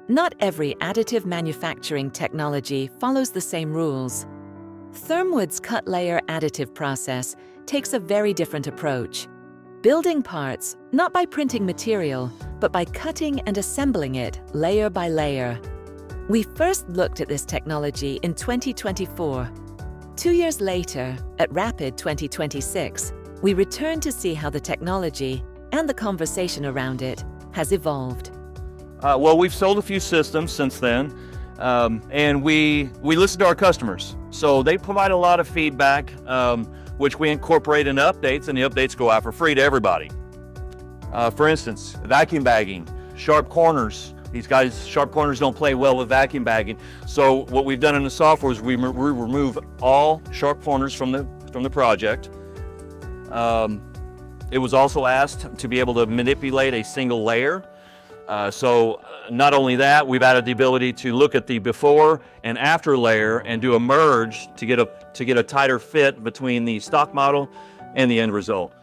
Not every additive manufacturing technology follows the same rules. Thermwood's cut layer additive process takes a very different approach, building parts not by printing material, but by cutting and assembling it layer by layer. We first looked at this technology in 2024. 2 years later, at RAPID 2026, we returned to see how the technology and the conversation around it has evolved. Well, we've sold a few systems since then, and we listen to our customers. So they provide a lot of feedback, which we incorporate into updates, and the updates go out for free to everybody. For instance, vacuum bagging, sharp corners. These guys, sharp corners don't play well with vacuum bagging. So what we've done in the software is we remove all sharp corners from the project. It was also asked to be able to manipulate a single layer. So not only that, we've added the ability to look at the before and after layer and do a merge to get a tighter fit between the stock model and the end result.